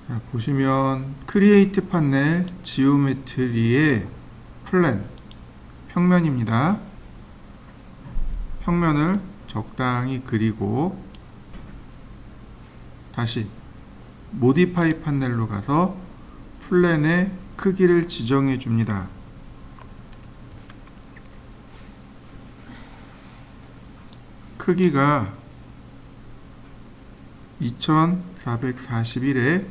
자, 보시면 크리에이트 판넬 지오메트리의 플랜 평면입니다. 평면을 적당히 그리고 다시 모디파이 판넬로 가서 플랜의 크기를 지정해 줍니다. 크기가 2441에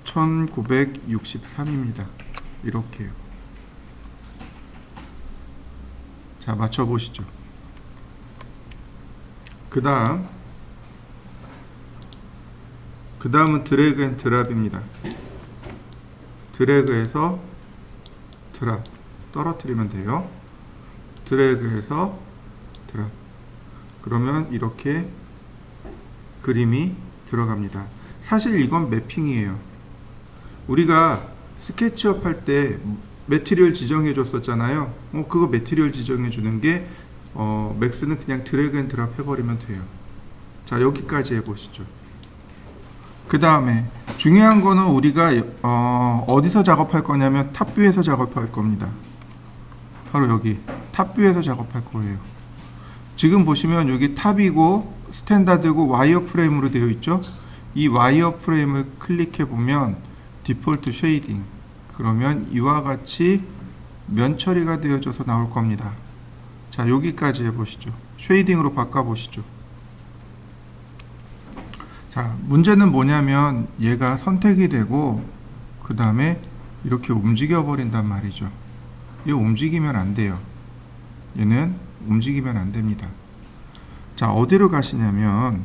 1963입니다. 이렇게요. 자, 맞춰보시죠. 그 다음은 드래그 앤 드랍입니다. 드래그해서 드랍 떨어뜨리면 돼요. 드래그해서 드랍. 그러면 이렇게 그림이 들어갑니다. 사실 이건 매핑이에요. 우리가 스케치업 할 때 매트리얼 지정해 줬었잖아요. 그거 매트리얼 지정해 주는 게 맥스는 그냥 드래그 앤 드랍 해버리면 돼요. 자, 여기까지 해보시죠. 그 다음에 중요한 거는 우리가 어디서 작업할 거냐면 탑뷰에서 작업할 겁니다. 바로 여기 탑뷰에서 작업할 거예요. 지금 보시면 여기 탑이고 스탠다드고 와이어 프레임으로 되어 있죠. 이 와이어 프레임을 클릭해 보면 디폴트 쉐이딩, 그러면 이와 같이 면 처리가 되어져서 나올 겁니다. 자, 여기까지 해보시죠. 쉐이딩으로 바꿔보시죠. 자, 문제는 뭐냐면 얘가 선택이 되고 그 다음에 이렇게 움직여 버린단 말이죠. 얘 움직이면 안 돼요. 얘는 움직이면 안 됩니다. 자, 어디로 가시냐면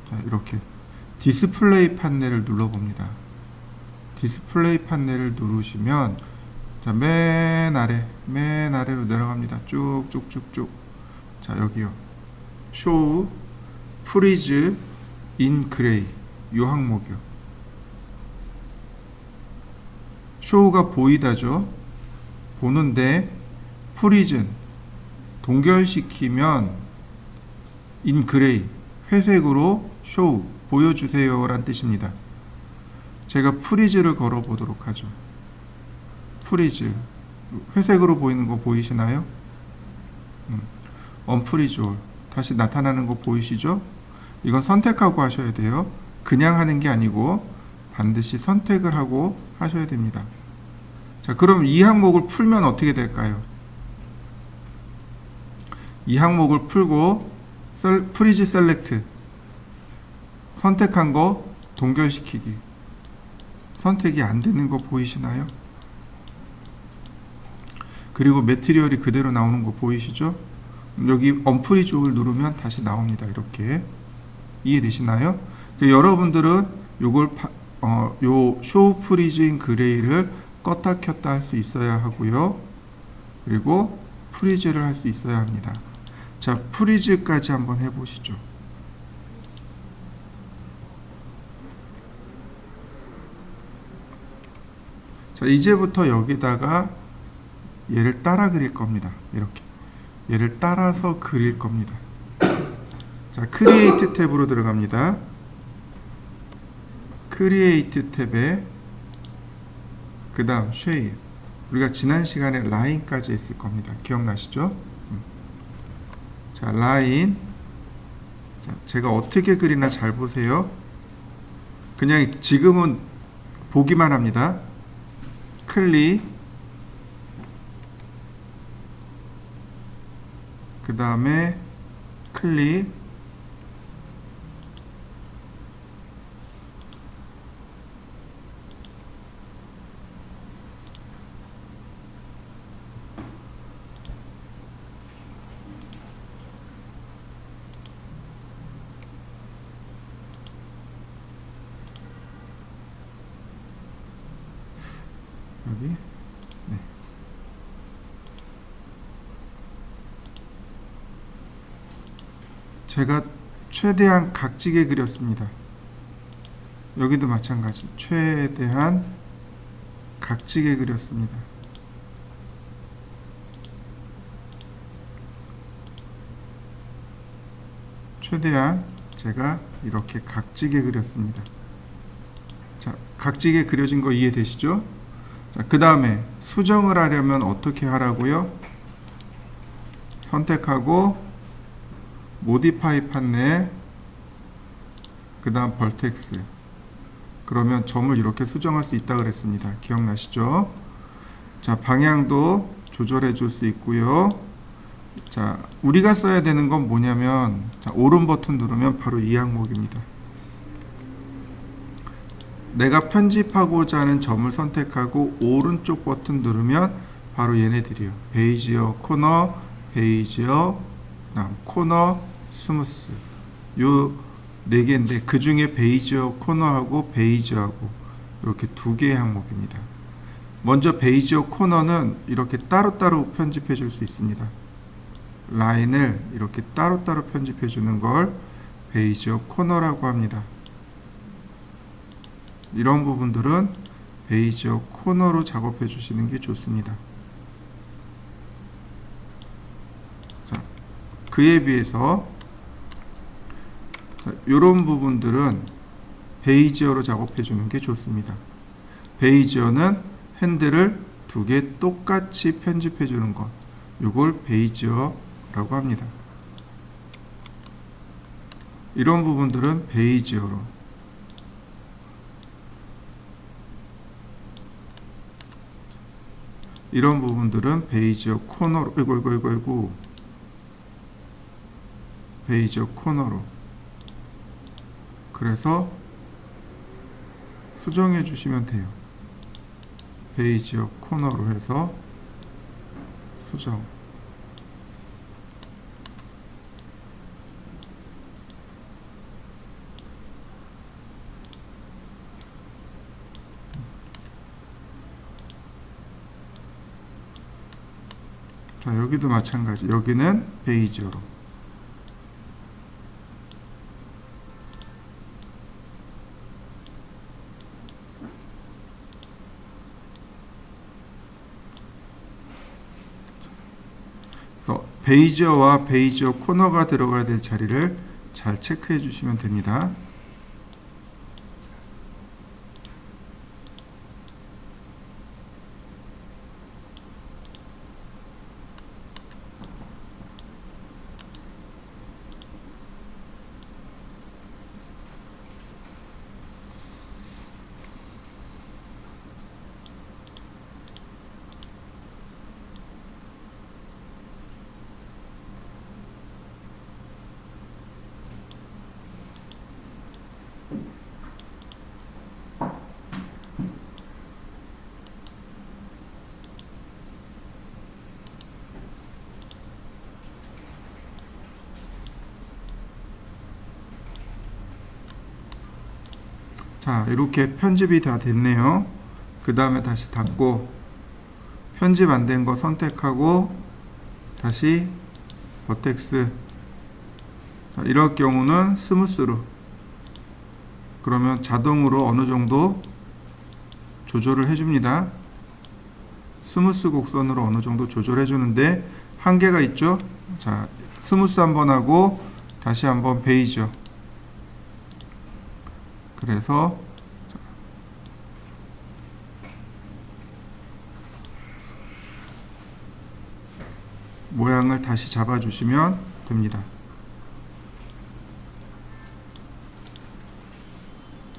자, 이렇게 디스플레이 판넬을 눌러봅니다. 디스플레이 판넬을 누르시면 자, 맨 아래로 내려갑니다. 쭉쭉쭉쭉. 자, 여기요. 쇼우 프리즈 인 그레이 요 항목이요. 쇼우가 보이다죠. 보는데 프리즌 동결시키면 인 그레이 회색으로 쇼우 보여주세요 란 뜻입니다. 제가 프리즈를 걸어 보도록 하죠. 프리즈 회색으로 보이는 거 보이시나요? 언프리즈 올 다시 나타나는 거 보이시죠? 이건 선택하고 하셔야 돼요. 그냥 하는 게 아니고 반드시 선택을 하고 하셔야 됩니다. 자, 그럼 이 항목을 풀면 어떻게 될까요? 이 항목을 풀고 프리즈 셀렉트 선택한 거 동결시키기 선택이 안 되는 거 보이시나요? 그리고 매트리얼이 그대로 나오는 거 보이시죠? 여기 언프리즈 올 누르면 다시 나옵니다. 이렇게 이해되시나요? 여러분들은 요걸 요 쇼 프리즈인 그레이를 껐다 켰다 할 수 있어야 하고요. 그리고 프리즈를 할 수 있어야 합니다. 자, 프리즈까지 한번 해보시죠. 자, 이제부터 여기다가 얘를 따라 그릴 겁니다. 이렇게 얘를 따라서 그릴 겁니다. 자, 크리에이트 탭으로 들어갑니다. 크리에이트 탭에 그 다음 쉐입, 우리가 지난 시간에 라인까지 했을 겁니다. 기억나시죠? 자, 라인. 자, 제가 어떻게 그리나 잘 보세요. 그냥 지금은 보기만 합니다. 클릭, 그 다음에 클릭, 여기. 네. 제가 최대한 각지게 그렸습니다. 여기도 마찬가지. 최대한 각지게 그렸습니다. 최대한 제가 이렇게 각지게 그렸습니다. 자, 각지게 그려진 거 이해되시죠? 자, 그 다음에 수정을 하려면 어떻게 하라고요? 선택하고 모디파이 판넬, 그 다음 벌텍스. 그러면 점을 이렇게 수정할 수 있다 그랬습니다. 기억나시죠? 자, 방향도 조절해 줄 수 있고요. 자, 우리가 써야 되는 건 뭐냐면, 자, 오른 버튼 누르면 바로 이 항목입니다. 내가 편집하고자 하는 점을 선택하고 오른쪽 버튼 누르면 바로 얘네들이요. 베이지어 코너, 베이지어, 코너, 스무스. 요 네 개인데 그 중에 베이지어 코너하고 베이지어하고 이렇게 두 개의 항목입니다. 먼저 베이지어 코너는 이렇게 따로따로 편집해 줄 수 있습니다. 라인을 이렇게 따로따로 편집해 주는 걸 베이지어 코너라고 합니다. 이런 부분들은 베이지어 코너로 작업해 주시는 게 좋습니다. 자, 그에 비해서 이런 부분들은 베이지어로 작업해 주는 게 좋습니다. 베이지어는 핸들을 두 개 똑같이 편집해 주는 것, 이걸 베이지어라고 합니다. 이런 부분들은 베이지어로, 이런 부분들은 베이지어 코너로, 이고 베이지어 코너로. 그래서 수정해 주시면 돼요. 베이지어 코너로 해서 수정. 자, 여기도 마찬가지. 여기는 베이지어로. 그래서 베이지어와 베이지어 코너가 들어가야 될 자리를 잘 체크해 주시면 됩니다. 자, 이렇게 편집이 다 됐네요. 그 다음에 다시 닫고 편집 안 된 거 선택하고 다시 버텍스. 자, 이럴 경우는 스무스로, 그러면 자동으로 어느 정도 조절을 해줍니다. 스무스 곡선으로 어느 정도 조절해 주는데 한계가 있죠. 자, 스무스 한번 하고 다시 한번 베이지어. 그래서 모양을 다시 잡아주시면 됩니다.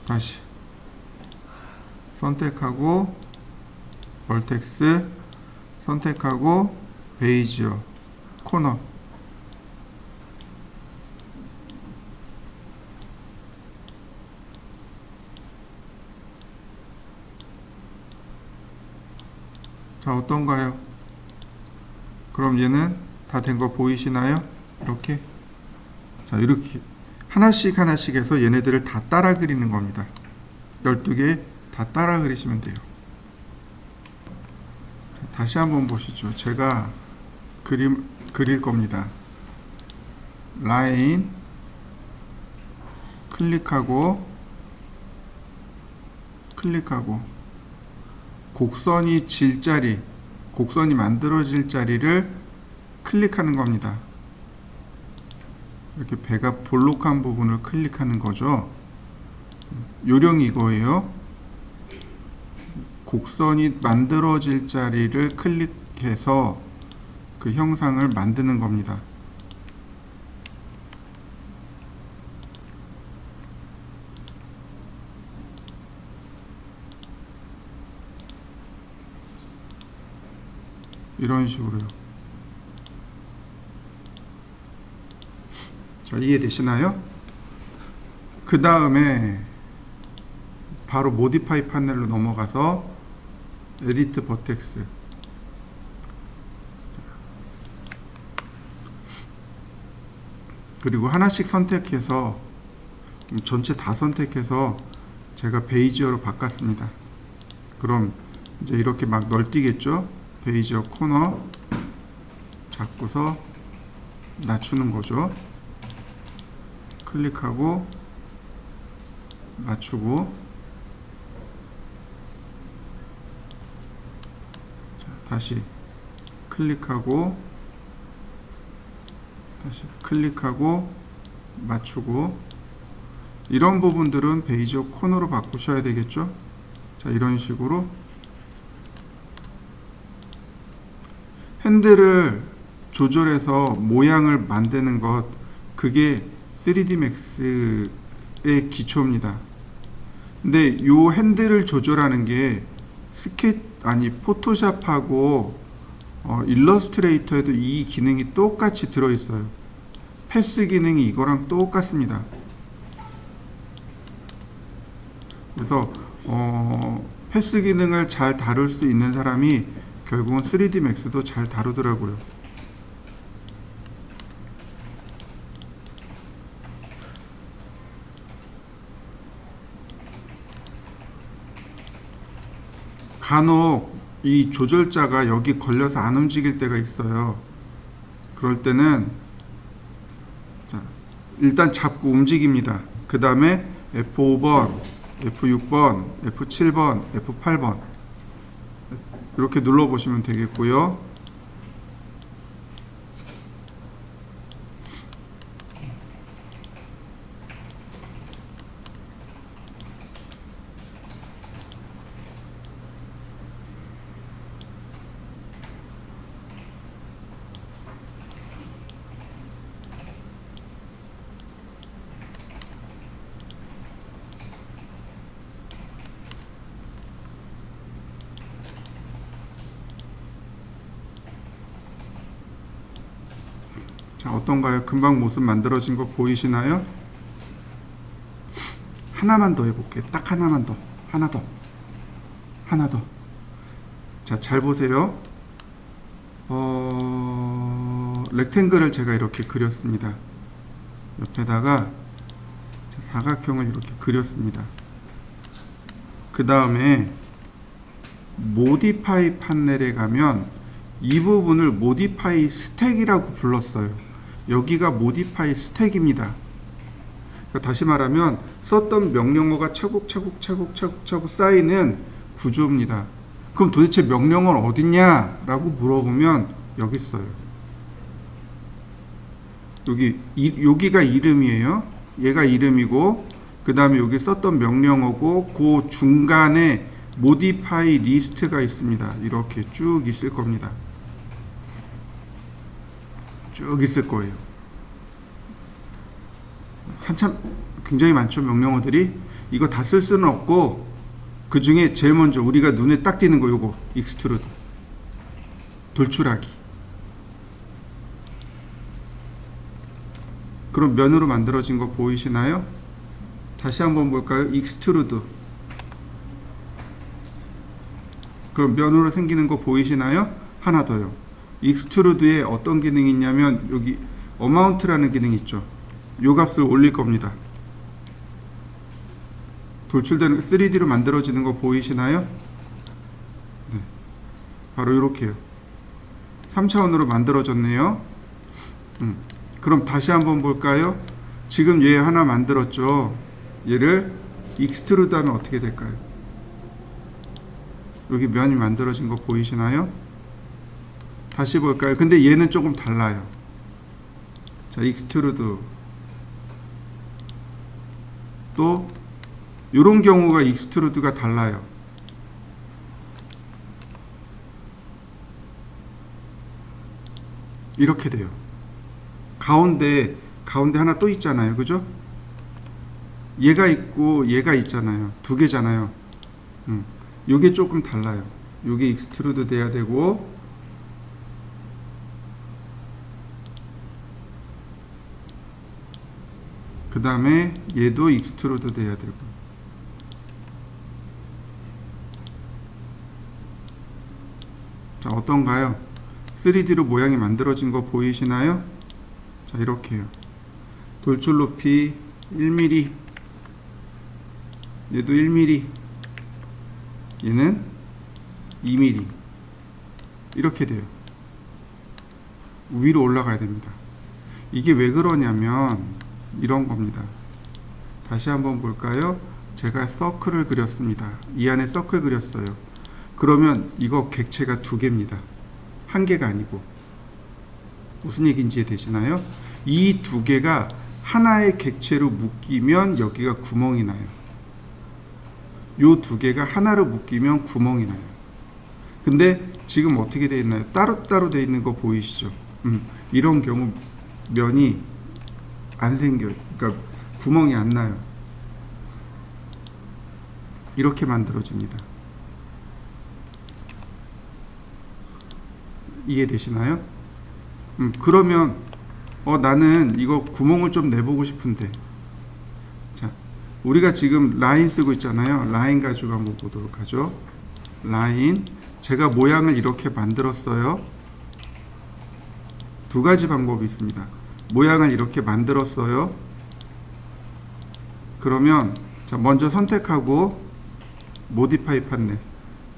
다시 선택하고 벌텍스 선택하고 베이지어 코너. 자, 어떤가요? 그럼 얘는 다 된 거 보이시나요? 이렇게. 자, 이렇게 하나씩 하나씩 해서 얘네들을 다 따라 그리는 겁니다. 12개 다 따라 그리시면 돼요. 자, 다시 한번 보시죠. 제가 그릴 겁니다. 라인 클릭하고 곡선이 질 자리, 곡선이 만들어질 자리를 클릭하는 겁니다. 이렇게 배가 볼록한 부분을 클릭하는 거죠. 요령이 이거예요. 곡선이 만들어질 자리를 클릭해서 그 형상을 만드는 겁니다. 이런 식으로요. 자, 이해되시나요? 그 다음에 바로 모디파이 파넬로 넘어가서 에디트 버텍스, 그리고 하나씩 선택해서 전체 다 선택해서 제가 베이지어로 바꿨습니다. 그럼 이제 이렇게 막 널뛰겠죠? 베이지어 코너 잡고서 낮추는 거죠. 클릭하고 낮추고, 자, 다시 클릭하고 다시 클릭하고 맞추고, 이런 부분들은 베이지어 코너로 바꾸셔야 되겠죠. 자, 이런 식으로 핸들을 조절해서 모양을 만드는 것, 그게 3D Max의 기초입니다. 근데 요 핸들을 조절하는 게 포토샵하고 일러스트레이터에도 이 기능이 똑같이 들어있어요. 패스 기능이 이거랑 똑같습니다. 그래서 패스 기능을 잘 다룰 수 있는 사람이 결국은 3D Max도 잘 다루더라고요. 간혹 이 조절자가 여기 걸려서 안 움직일 때가 있어요. 그럴 때는 자, 일단 잡고 움직입니다. 그 다음에 F5번, F6번, F7번, F8번 이렇게 눌러보시면 되겠고요. 자, 어떤가요? 금방 모습 만들어진 거 보이시나요? 하나만 더 해볼게요. 딱 하나만 더. 하나 더. 하나 더. 자, 잘 보세요. 렉탱글을 제가 이렇게 그렸습니다. 옆에다가 사각형을 이렇게 그렸습니다. 그 다음에 모디파이 판넬에 가면 이 부분을 모디파이 스택이라고 불렀어요. 여기가 모디파이 스택입니다. 그러니까 다시 말하면 썼던 명령어가 차곡차곡 쌓이는 구조입니다. 그럼 도대체 명령어는 어딨냐? 라고 물어보면 여기 있어요. 여기가 이름이에요. 얘가 이름이고, 그 다음에 여기 썼던 명령어고, 그 중간에 모디파이 리스트가 있습니다. 이렇게 쭉 있을 겁니다. 쭉 있을 거예요. 한참 굉장히 많죠, 명령어들이. 이거 다 쓸 수는 없고, 그 중에 제일 먼저 우리가 눈에 딱 띄는 거 요거 익스트루드, 돌출하기. 그럼 면으로 만들어진 거 보이시나요? 다시 한번 볼까요? 익스트루드. 그럼 면으로 생기는 거 보이시나요? 하나 더요. 익스트루드에 어떤 기능이 있냐면 여기 어마운트라는 기능이 있죠. 요 값을 올릴 겁니다. 돌출되는 3D로 만들어지는 거 보이시나요? 네. 바로 이렇게요. 3차원으로 만들어졌네요. 그럼 다시 한번 볼까요? 지금 얘 하나 만들었죠. 얘를 익스트루드 하면 어떻게 될까요? 여기 면이 만들어진 거 보이시나요? 다시 볼까요? 근데 얘는 조금 달라요. 자, 익스트루드 또 이런 경우가 익스트루드가 달라요. 이렇게 돼요. 가운데 하나 또 있잖아요. 그죠? 얘가 있고 얘가 있잖아요. 두 개잖아요. 요게 조금 달라요. 요게 익스트루드 돼야 되고, 그 다음에 얘도 익스트루드 돼야 되고. 자, 어떤가요? 3D로 모양이 만들어진 거 보이시나요? 자, 이렇게요. 돌출 높이 1mm, 얘도 1mm, 얘는 2mm. 이렇게 돼요. 위로 올라가야 됩니다. 이게 왜 그러냐면 이런 겁니다. 다시 한번 볼까요? 제가 서클을 그렸습니다. 이 안에 서클 그렸어요. 그러면 이거 객체가 두 개입니다. 한 개가 아니고. 무슨 얘기인지 이해되시나요? 이 두 개가 하나의 객체로 묶이면 여기가 구멍이 나요. 요 두 개가 하나로 묶이면 구멍이 나요. 근데 지금 어떻게 되어 있나요? 따로따로 되어 있는 거 보이시죠? 이런 경우 면이 안 생겨요. 그러니까 구멍이 안 나요. 이렇게 만들어집니다. 이해되시나요? 그러면 나는 이거 구멍을 좀 내보고 싶은데, 자, 우리가 지금 라인 쓰고 있잖아요. 라인 가지고 한번 보도록 하죠. 라인, 제가 모양을 이렇게 만들었어요. 두 가지 방법이 있습니다. 모양을 이렇게 만들었어요. 그러면 자, 먼저 선택하고 모디파이 판넬,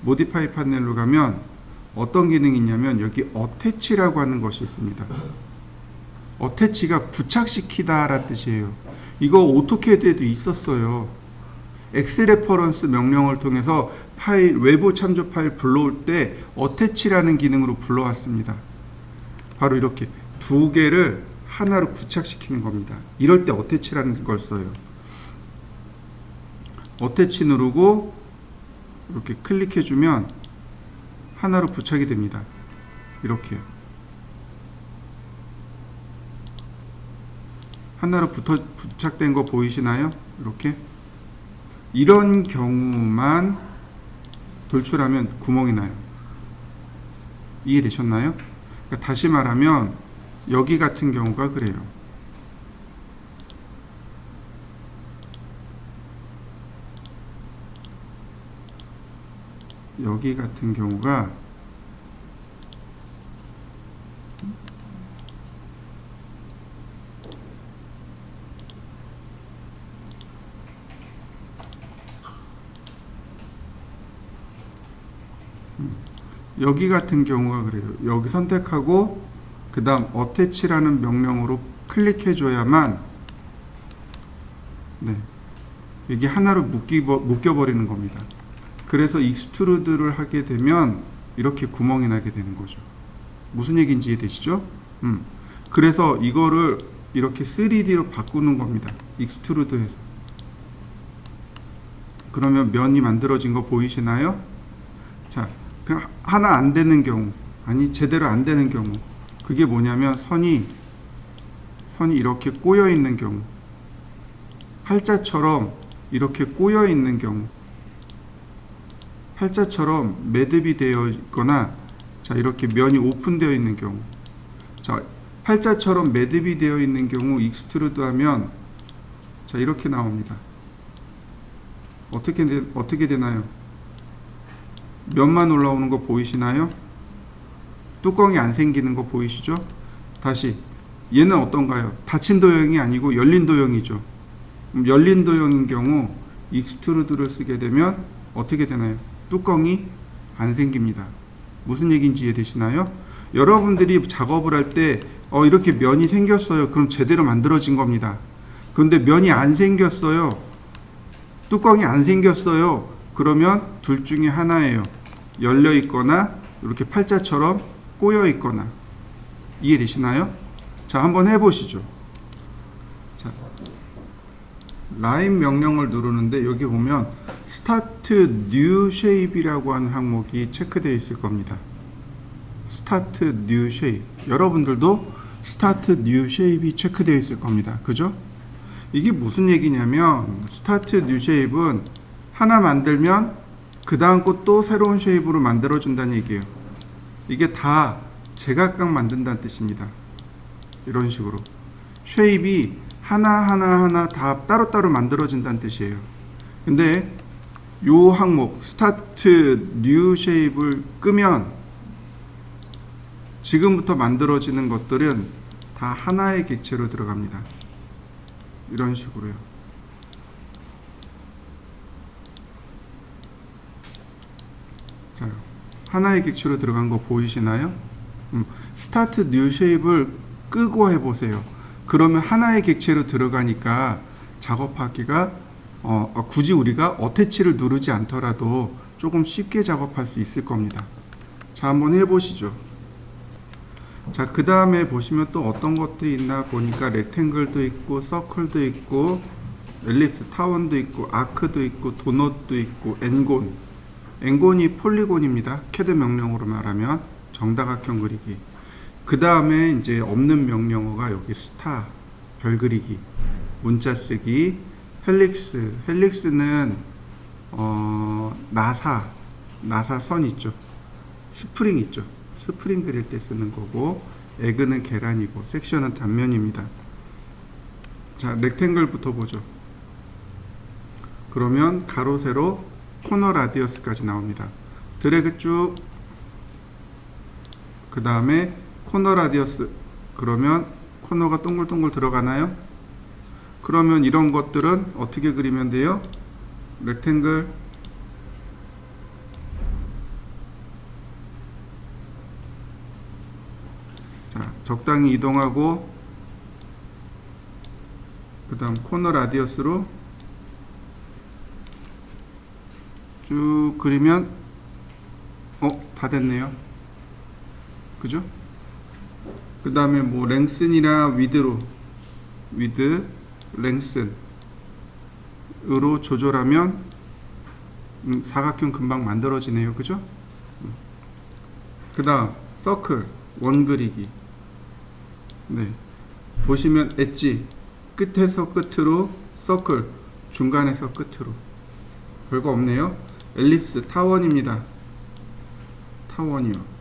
모디파이 판넬로 가면 어떤 기능이 있냐면 여기 어태치라고 하는 것이 있습니다. 어태치가 부착시키다 라는 뜻이에요. 이거 오토캐드에도 있었어요. 엑스레퍼런스 명령을 통해서 파일, 외부 참조 파일 불러올 때 어태치라는 기능으로 불러왔습니다. 바로 이렇게 두 개를 하나로 부착시키는 겁니다. 이럴 때 어태치라는 걸 써요. 어태치 누르고 이렇게 클릭해주면 하나로 부착이 됩니다. 이렇게요. 하나로 부착된 거 보이시나요? 이렇게. 이런 경우만 돌출하면 구멍이 나요. 이해되셨나요? 그러니까 다시 말하면 여기 같은 경우가 그래요. 여기 같은 경우가 여기 같은 경우가 그래요. 여기 선택하고 그 다음 어태치라는 명령으로 클릭해 줘야만 이게 하나로 묶여버리는 겁니다. 그래서 익스트루드를 하게 되면 이렇게 구멍이 나게 되는 거죠. 무슨 얘기인지 이해되시죠? 그래서 이거를 이렇게 3D로 바꾸는 겁니다. 익스트루드해서. 그러면 면이 만들어진 거 보이시나요? 자, 그냥 하나 안 되는 경우, 아니 제대로 안 되는 경우, 그게 뭐냐면 선이 이렇게 꼬여 있는 경우, 팔자처럼 이렇게 꼬여 있는 경우, 팔자처럼 매듭이 되어 있거나, 자, 이렇게 면이 오픈되어 있는 경우, 자, 팔자처럼 매듭이 되어 있는 경우 익스트루드 하면 자, 이렇게 나옵니다. 어떻게 되나요? 면만 올라오는 거 보이시나요? 뚜껑이 안 생기는 거 보이시죠? 다시, 얘는 어떤가요? 닫힌 도형이 아니고 열린 도형이죠. 열린 도형인 경우 익스트루드를 쓰게 되면 어떻게 되나요? 뚜껑이 안 생깁니다. 무슨 얘기인지 이해되시나요? 여러분들이 작업을 할 때 이렇게 면이 생겼어요. 그럼 제대로 만들어진 겁니다. 그런데 면이 안 생겼어요. 뚜껑이 안 생겼어요. 그러면 둘 중에 하나예요. 열려 있거나 이렇게 팔자처럼 꼬여 있거나. 이해되시나요? 자, 한번 해보시죠. 자, 라인 명령을 누르는데 여기 보면 Start New Shape이라고 하는 항목이 체크되어 있을 겁니다. Start New Shape. 여러분들도 Start New Shape이 체크되어 있을 겁니다. 그죠? 이게 무슨 얘기냐면 Start New Shape은 하나 만들면 그 다음 거 또 새로운 쉐입으로 만들어 준다는 얘기예요. 이게 다 제각각 만든다는 뜻입니다. 이런 식으로 쉐입이 하나 다 따로따로 만들어진다는 뜻이에요. 근데 요 항목 Start New Shape을 끄면 지금부터 만들어지는 것들은 다 하나의 객체로 들어갑니다. 이런 식으로요. 자, 하나의 객체로 들어간 거 보이시나요? Start New Shape을 끄고 해보세요. 그러면 하나의 객체로 들어가니까 작업하기가 굳이 우리가 어태치를 누르지 않더라도 조금 쉽게 작업할 수 있을 겁니다. 자, 한번 해보시죠. 자, 그 다음에 보시면 또 어떤 것들이 있나 보니까 렉탱글도 있고 서클도 있고 엘립스 타원도 있고 아크도 있고 도넛도 있고 엔곤이 폴리곤입니다. 캐드 명령으로 말하면 정다각형 그리기. 그 다음에 이제 없는 명령어가 여기 스타, 별 그리기, 문자 쓰기, 헬릭스는 나사 선 있죠. 스프링 있죠. 스프링 그릴 때 쓰는 거고, 에그는 계란이고, 섹션은 단면입니다. 자, 렉탱글부터 보죠. 그러면 가로, 세로, 코너 라디어스까지 나옵니다. 드래그 쭉, 그 다음에 코너 라디어스, 그러면 코너가 동글동글 들어가나요? 그러면 이런 것들은 어떻게 그리면 돼요? 렉탱글, 자, 적당히 이동하고 그 다음 코너 라디어스로 쭉 그리면 다 됐네요. 그죠? 그 다음에 뭐 랭슨이나 위드, 랭슨으로 조절하면 사각형 금방 만들어지네요. 그죠? 그 다음 서클, 원 그리기. 네, 보시면 엣지, 끝에서 끝으로, 서클, 중간에서 끝으로. 별거 없네요. 엘립스, 타원입니다. 타원이요.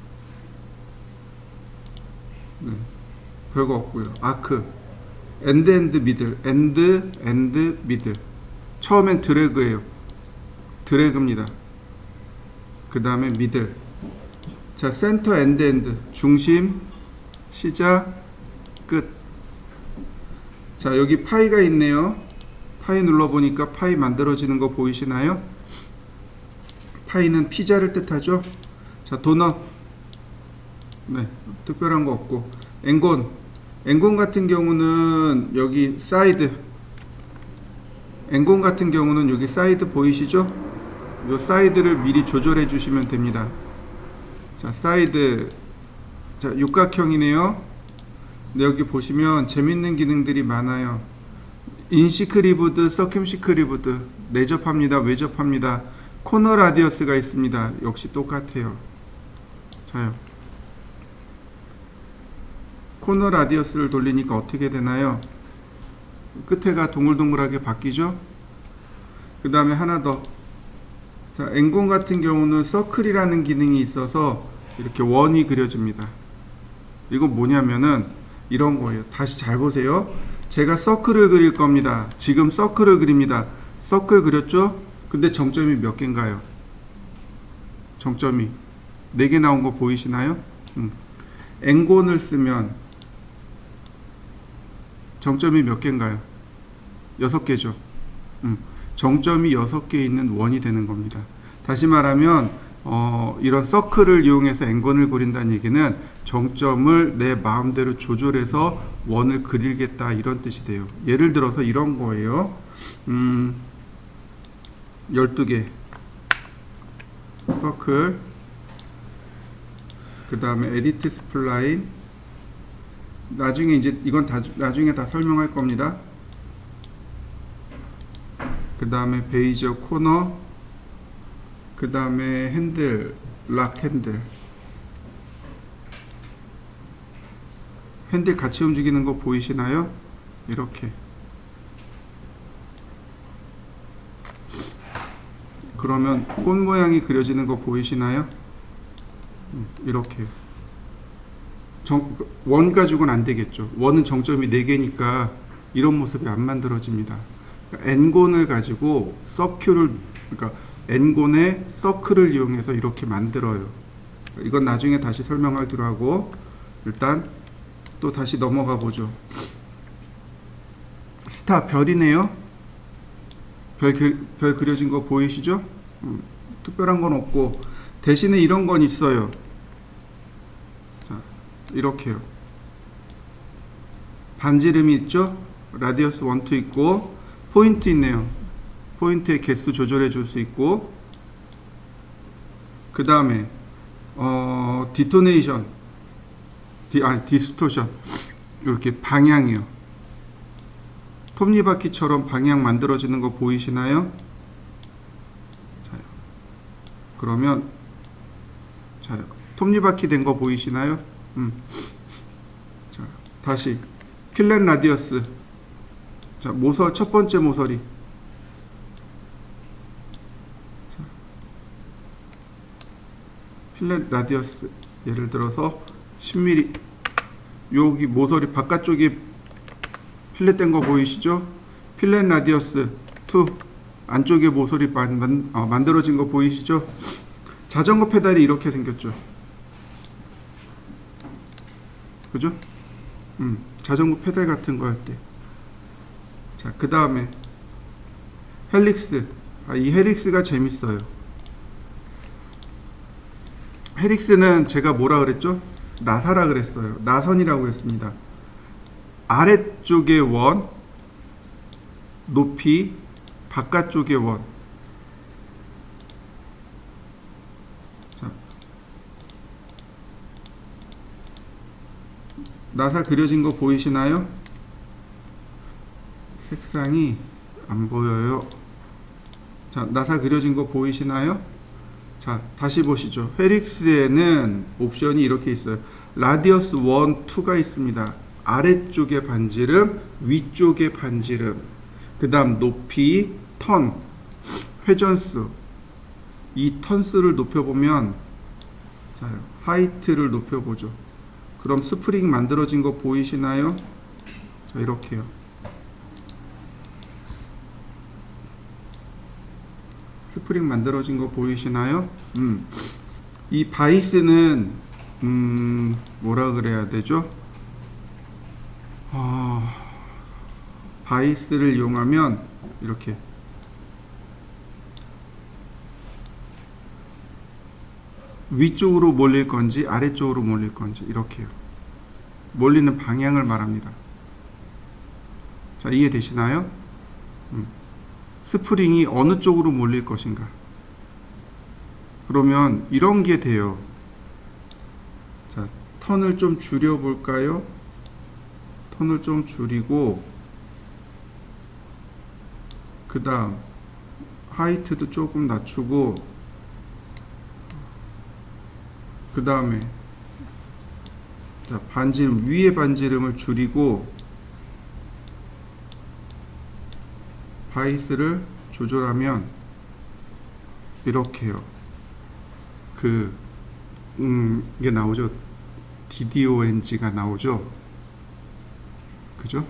네, 별거 없고요. 아크, 엔드 미들, 엔드 미들. 처음엔 드래그예요. 드래그입니다. 그 다음에 미들. 자, 센터, 엔드, 중심, 시작, 끝. 자, 여기 파이가 있네요. 파이 눌러보니까 파이 만들어지는 거 보이시나요? 파이는 피자를 뜻하죠. 자, 도넛. 네, 특별한 거 없고. 엔곤 같은 경우는 여기 사이드. 엔곤 같은 경우는 여기 사이드 보이시죠? 요 사이드를 미리 조절해 주시면 됩니다. 자, 사이드. 자, 육각형이네요. 근데 여기 보시면 재밌는 기능들이 많아요. 인시크리브드, 서큐시크리브드, 내접합니다, 외접합니다. 코너 라디어스가 있습니다. 역시 똑같아요. 자요. 코너 라디어스를 돌리니까 어떻게 되나요? 끝에가 동글동글하게 바뀌죠? 그 다음에 하나 더. 자, 엔곤 같은 경우는 서클이라는 기능이 있어서 이렇게 원이 그려집니다. 이건 뭐냐면은 이런 거예요. 다시 잘 보세요. 제가 서클을 그릴 겁니다. 지금 서클을 그립니다. 서클 그렸죠? 근데 정점이 몇 개인가요? 정점이 4개 나온 거 보이시나요? 엔곤을 쓰면 정점이 몇 개인가요? 6개죠. 정점이 6개 있는 원이 되는 겁니다. 다시 말하면 이런 서클을 이용해서 엔곤을 그린다는 얘기는 정점을 내 마음대로 조절해서 원을 그리겠다, 이런 뜻이 돼요. 예를 들어서 이런 거예요. 12개 서클, 그 다음에 에디트 스플라인. 나중에 이제 이건 나중에 다 설명할 겁니다. 그 다음에 베이저 코너, 그 다음에 핸들, 락 핸들. 핸들 같이 움직이는 거 보이시나요? 이렇게. 그러면 꽃 모양이 그려지는 거 보이시나요? 이렇게. 원 가지고는 안 되겠죠. 원은 정점이 4개니까 이런 모습이 안 만들어집니다. 그러니까 n곤을 가지고 그러니까 n곤의 서클을 이용해서 이렇게 만들어요. 이건 나중에 다시 설명하기로 하고, 일단 또 다시 넘어가 보죠. 스타, 별이네요. 별 그려진 거 보이시죠? 특별한 건 없고, 대신에 이런 건 있어요. 자, 이렇게요. 반지름이 있죠? 라디어스 1, 2 있고, 포인트 있네요. 포인트의 개수 조절해 줄 수 있고, 그 다음에 디토네이션, 디스토션, 이렇게 방향이요. 톱니바퀴처럼 방향 만들어지는 거 보이시나요? 자, 그러면 자, 톱니바퀴 된 거 보이시나요? 자, 다시 필렛 라디어스. 자, 첫 번째 모서리. 자, 필렛 라디어스, 예를 들어서 10mm. 여기 모서리 바깥쪽에 필렛 된 거 보이시죠? 필렛 라디어스 2, 안쪽에 모서리 만들어진 거 보이시죠? 자전거 페달이 이렇게 생겼죠. 그죠? 자전거 페달 같은 거 할 때. 자, 그 다음에 헬릭스. 이 헬릭스가 재밌어요. 헬릭스는 제가 뭐라 그랬죠? 나사라 그랬어요. 나선이라고 했습니다. 아래쪽의 원, 높이, 바깥쪽의 원. 자, 나사 그려진 거 보이시나요? 색상이 안 보여요. 자, 나사 그려진 거 보이시나요? 자, 다시 보시죠. 헬릭스에는 옵션이 이렇게 있어요. 라디어스 1, 2가 있습니다. 아래쪽의 반지름, 위쪽의 반지름, 그 다음 높이, 턴, 회전수. 이 턴수를 높여보면, 자, 하이트를 높여보죠. 그럼 스프링 만들어진 거 보이시나요? 자, 이렇게요. 스프링 만들어진 거 보이시나요? 이 바이스는 뭐라 그래야 되죠? 바이스를 이용하면 이렇게 위쪽으로 몰릴 건지 아래쪽으로 몰릴 건지 이렇게요. 몰리는 방향을 말합니다. 자, 이해되시나요? 스프링이 어느 쪽으로 몰릴 것인가. 그러면 이런 게 돼요. 자, 턴을 좀 줄여 볼까요? 턴을 좀 줄이고, 그 다음 하이트도 조금 낮추고, 그 다음에 자, 반지름, 위의 반지름을 줄이고, 바이스를 조절하면 이렇게요. 이게 나오죠. DDONG가 나오죠. 그죠?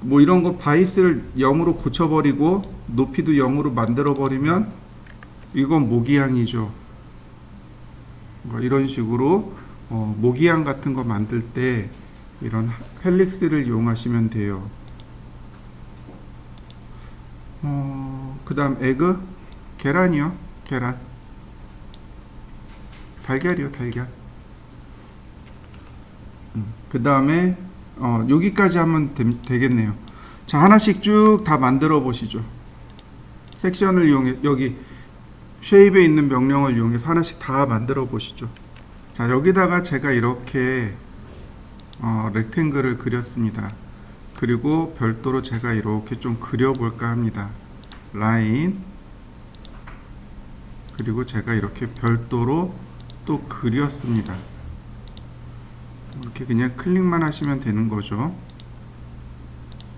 뭐 이런 거 바이스를 0으로 고쳐버리고 높이도 0으로 만들어버리면 이건 모기향이죠. 그러니까 이런 식으로 모기향 같은 거 만들 때 이런 헬릭스를 이용하시면 돼요. 그 다음 에그, 계란이요. 계란, 달걀이요. 달걀. 그 다음에 여기까지 하면 되겠네요. 자, 하나씩 쭉 다 만들어 보시죠. 섹션을 이용해, 여기 쉐입에 있는 명령을 이용해서 하나씩 다 만들어 보시죠. 자, 여기다가 제가 이렇게 렉탱글을 그렸습니다. 그리고 별도로 제가 이렇게 좀 그려볼까 합니다. 라인, 그리고 제가 이렇게 별도로 또 그렸습니다. 이렇게 그냥 클릭만 하시면 되는 거죠.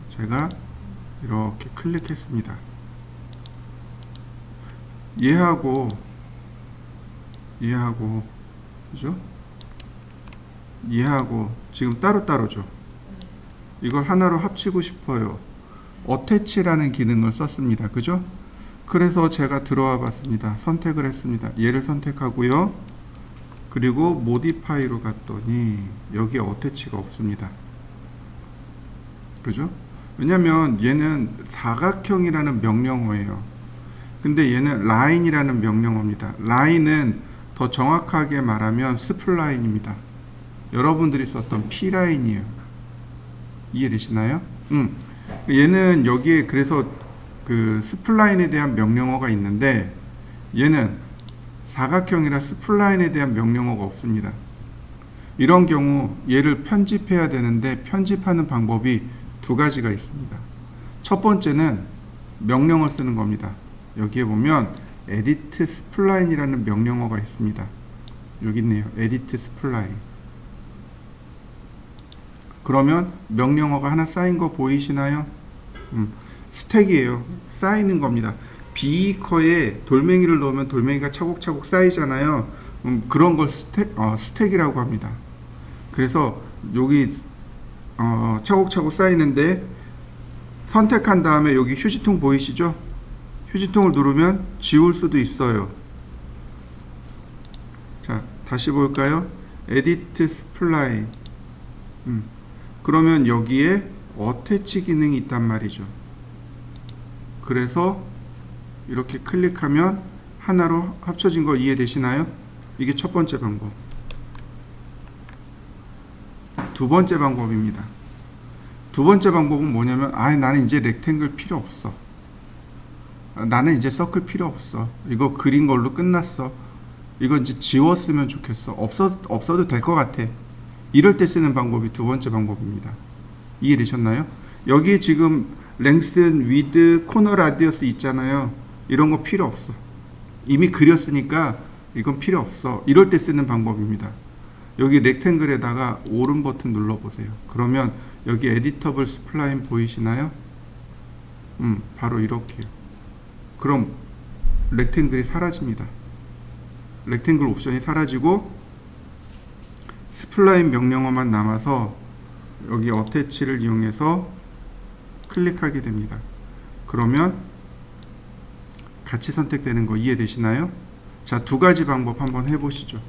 제가 이렇게 클릭했습니다. 얘하고 그죠? 얘하고 지금 따로따로죠. 이걸 하나로 합치고 싶어요. 어태치라는 기능을 썼습니다. 그죠? 그래서 제가 들어와 봤습니다. 선택을 했습니다. 얘를 선택하고요. 그리고 모디파이로 갔더니 여기에 어태치가 없습니다. 그죠? 왜냐면 얘는 사각형이라는 명령어예요. 근데 얘는 라인이라는 명령어입니다. 라인은 더 정확하게 말하면 스플라인입니다. 여러분들이 썼던 P라인이에요. 이해되시나요? 얘는 여기에 그래서 그 스플라인에 대한 명령어가 있는데 얘는 사각형이라 스플라인에 대한 명령어가 없습니다. 이런 경우 얘를 편집해야 되는데 편집하는 방법이 두 가지가 있습니다. 첫 번째는 명령어 쓰는 겁니다. 여기에 보면 edit spline이라는 명령어가 있습니다. 여기 있네요. edit spline. 그러면 명령어가 하나 쌓인 거 보이시나요? 스택이에요. 쌓이는 겁니다. 비커에 돌멩이를 넣으면 돌멩이가 차곡차곡 쌓이잖아요. 그런 걸 스택이라고 합니다. 그래서 여기 차곡차곡 쌓이는데 선택한 다음에 여기 휴지통 보이시죠? 휴지통을 누르면 지울 수도 있어요. 자, 다시 볼까요? Edit Spline. 그러면 여기에 어태치 기능이 있단 말이죠. 그래서 이렇게 클릭하면 하나로 합쳐진 거 이해되시나요? 이게 첫 번째 방법. 두 번째 방법입니다. 두 번째 방법은 뭐냐면 나는 이제 렉탱글 필요 없어. 나는 이제 서클 필요 없어. 이거 그린 걸로 끝났어. 이거 이제 지웠으면 좋겠어. 없어도 될 것 같아. 이럴 때 쓰는 방법이 두 번째 방법입니다. 이해되셨나요? 여기에 지금 랭슨, 위드, 코너 라디어스 있잖아요. 이런 거 필요 없어. 이미 그렸으니까 이건 필요 없어. 이럴 때 쓰는 방법입니다. 여기 렉탱글에다가 오른 버튼 눌러보세요. 그러면 여기 에디터블 스플라인 보이시나요? 바로 이렇게요. 그럼 렉탱글이 사라집니다. 렉탱글 옵션이 사라지고 스플라인 명령어만 남아서 여기 어태치를 이용해서 클릭하게 됩니다. 그러면 같이 선택되는 거 이해되시나요? 자, 두 가지 방법 한번 해보시죠.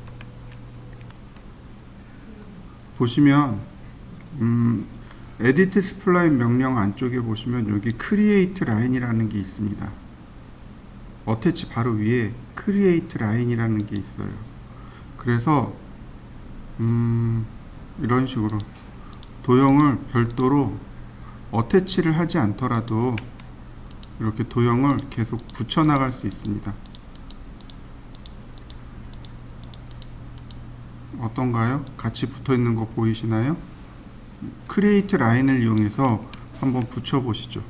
보시면 Edit Spline 명령 안쪽에 보시면 여기 Create Line이라는 게 있습니다. 어태치 바로 위에 Create Line이라는 게 있어요. 그래서 이런 식으로 도형을 별도로 어태치를 하지 않더라도 이렇게 도형을 계속 붙여 나갈 수 있습니다. 어떤가요? 같이 붙어 있는 거 보이시나요? 크리에이트 라인을 이용해서 한번 붙여 보시죠.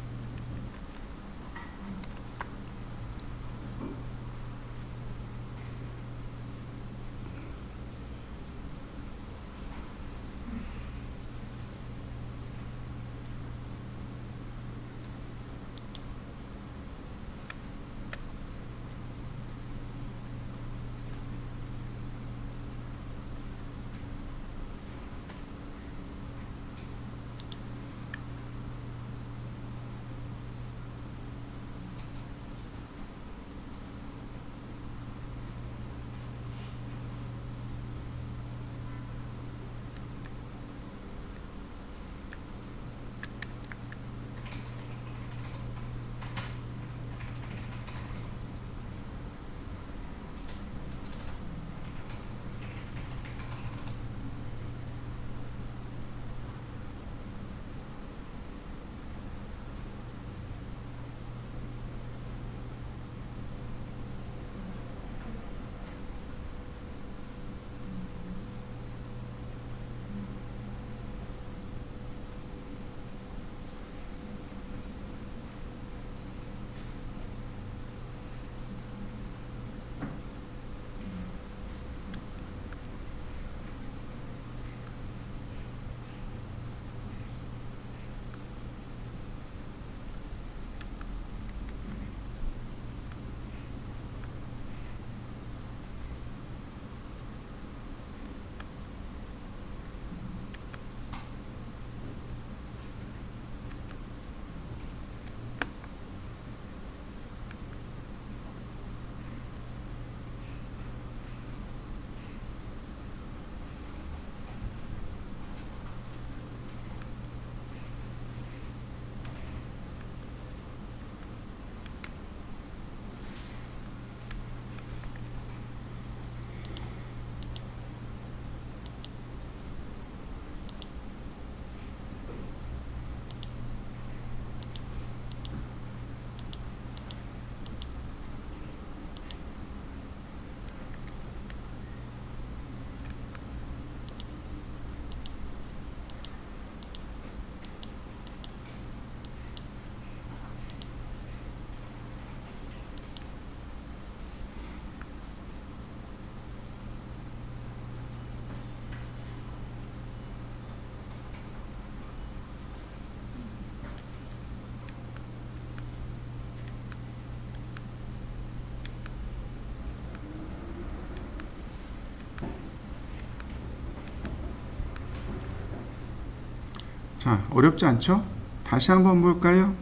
자, 어렵지 않죠? 다시 한번 볼까요?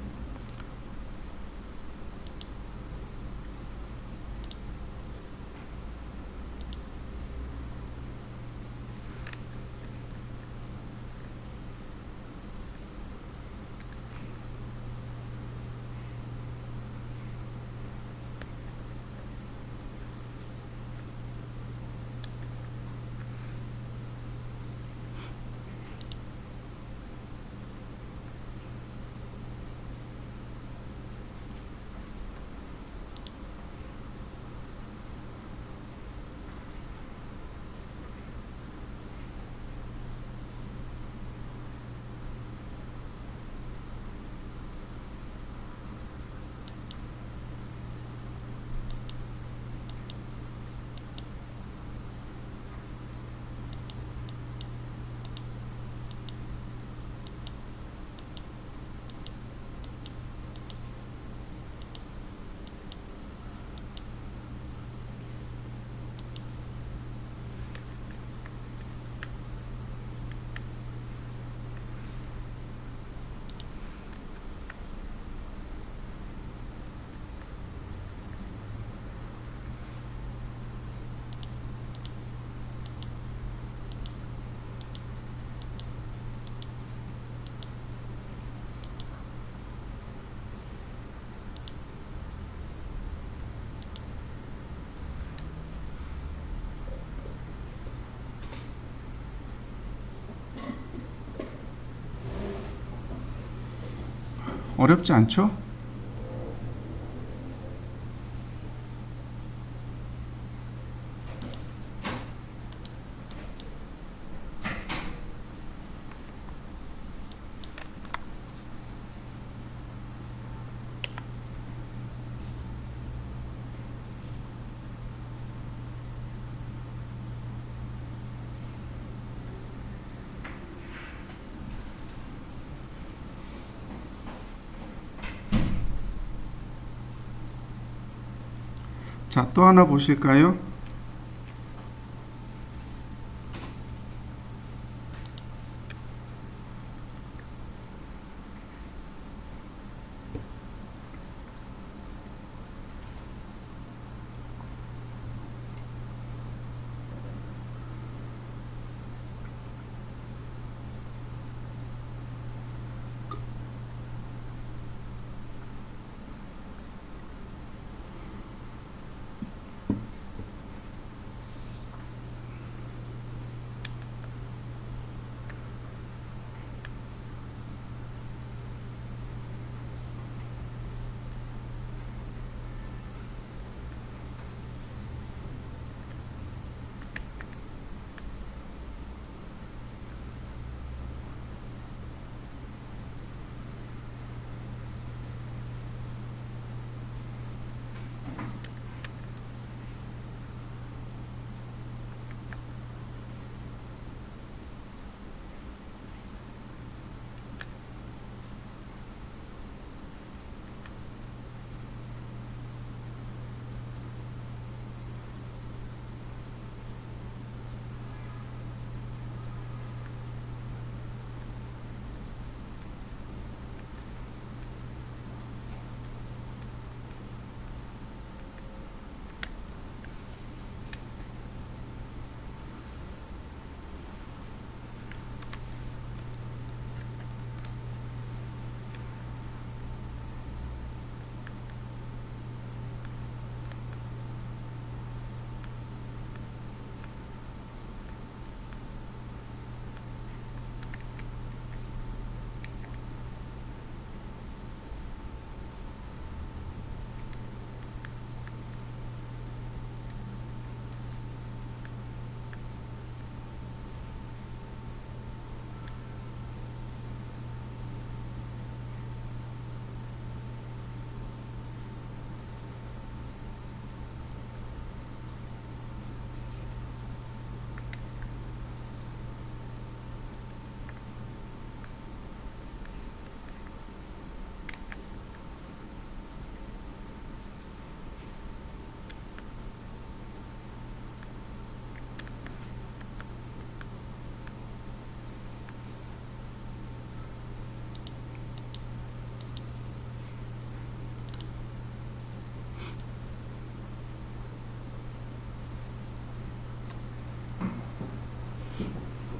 어렵지 않죠? 자, 또 하나 보실까요?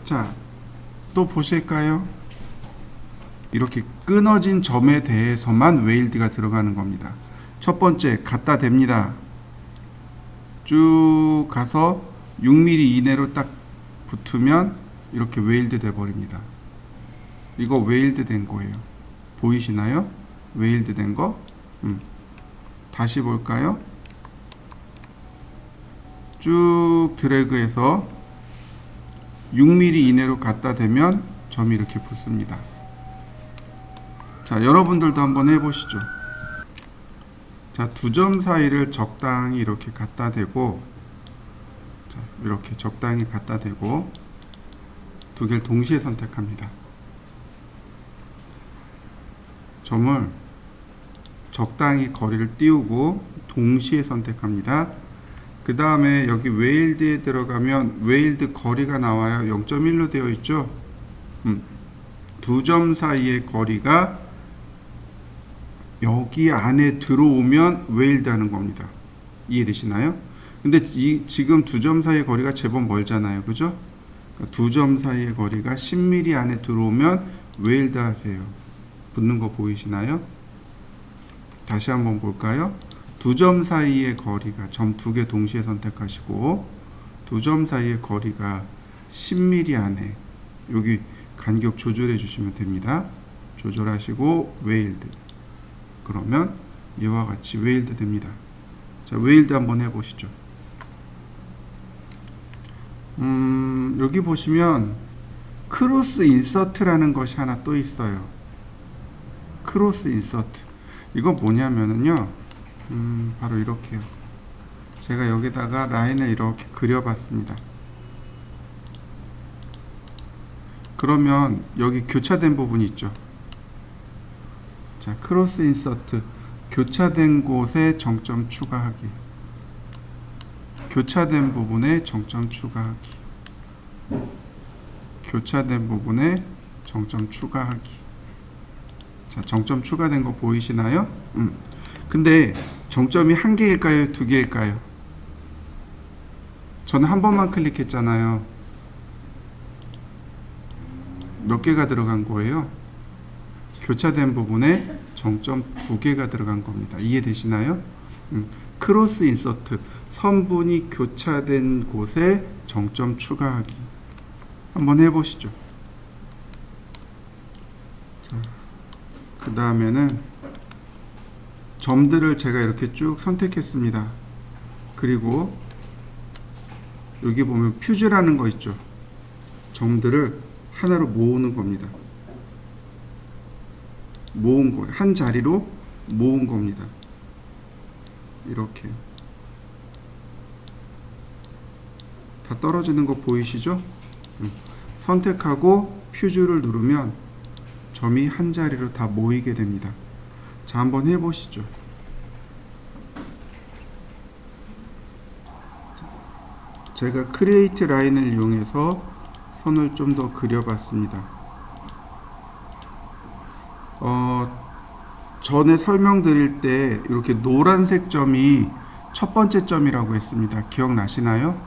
자, 또 보실까요? 이렇게 끊어진 점에 대해서만 웨일드가 들어가는 겁니다. 첫 번째, 갖다 댑니다. 쭉 가서 6mm 이내로 딱 붙으면 이렇게 웨일드 돼 버립니다. 이거 웨일드 된 거예요. 보이시나요? 웨일드 된 거. 다시 볼까요? 쭉 드래그해서 6mm 이내로 갖다 대면 점이 이렇게 붙습니다. 자, 여러분들도 한번 해보시죠. 자, 두 점 사이를 적당히 이렇게 갖다 대고, 자, 이렇게 적당히 갖다 대고 두 개를 동시에 선택합니다. 점을 적당히 거리를 띄우고 동시에 선택합니다. 그 다음에 여기 웨일드에 들어가면 웨일드 거리가 나와요. 0.1로 되어 있죠. 두 점 사이의 거리가 여기 안에 들어오면 웨일드 하는 겁니다. 이해되시나요? 근데 지금 두 점 사이의 거리가 제법 멀잖아요. 그죠? 그러니까 두 점 사이의 거리가 10mm 안에 들어오면 웨일드 하세요. 붙는 거 보이시나요? 다시 한번 볼까요? 두 점 사이의 거리가, 점 두 개 동시에 선택하시고 두 점 사이의 거리가 10mm 안에, 여기 간격 조절해 주시면 됩니다. 조절하시고 웨일드, 그러면 이와 같이 웨일드 됩니다. 자, 웨일드 한번 해보시죠. 여기 보시면 크로스 인서트라는 것이 하나 또 있어요. 크로스 인서트, 이거 뭐냐면은요, 바로 이렇게요. 제가 여기다가 라인을 이렇게 그려봤습니다. 그러면 여기 교차된 부분이 있죠. 자, 크로스 인서트, 교차된 곳에 정점 추가하기, 교차된 부분에 정점 추가하기, 교차된 부분에 정점 추가하기. 자, 정점 추가된 거 보이시나요? 근데 정점이 한 개일까요? 두 개일까요? 저는 한 번만 클릭했잖아요. 몇 개가 들어간 거예요? 교차된 부분에 정점 두 개가 들어간 겁니다. 이해되시나요? 크로스 인서트, 선분이 교차된 곳에 정점 추가하기. 한번 해보시죠. 그 다음에는 점들을 제가 이렇게 쭉 선택했습니다. 그리고 여기 보면 퓨즈라는 거 있죠. 점들을 하나로 모으는 겁니다. 모은 거예요. 한 자리로 모은 겁니다. 이렇게 다 떨어지는 거 보이시죠? 선택하고 퓨즈를 누르면 점이 한 자리로 다 모이게 됩니다. 자, 한번 해보시죠. 제가 크리에이트 라인을 이용해서 선을 좀 더 그려봤습니다. 전에 설명드릴 때 이렇게 노란색 점이 첫 번째 점이라고 했습니다. 기억나시나요?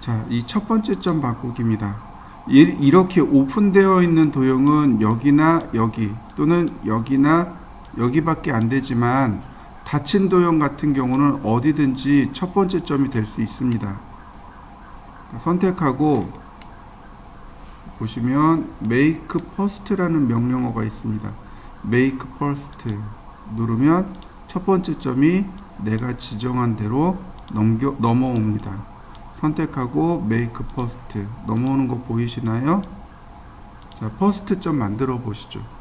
자, 이 첫 번째 점 바꾸기입니다. 이렇게 오픈되어 있는 도형은 여기나 여기 또는 여기나 여기밖에 안 되지만, 닫힌 도형 같은 경우는 어디든지 첫 번째 점이 될 수 있습니다. 선택하고 보시면 make first라는 명령어가 있습니다. make first 누르면 첫 번째 점이 내가 지정한 대로 넘어옵니다. 선택하고 make first 넘어오는 거 보이시나요? 자, first 점 만들어 보시죠.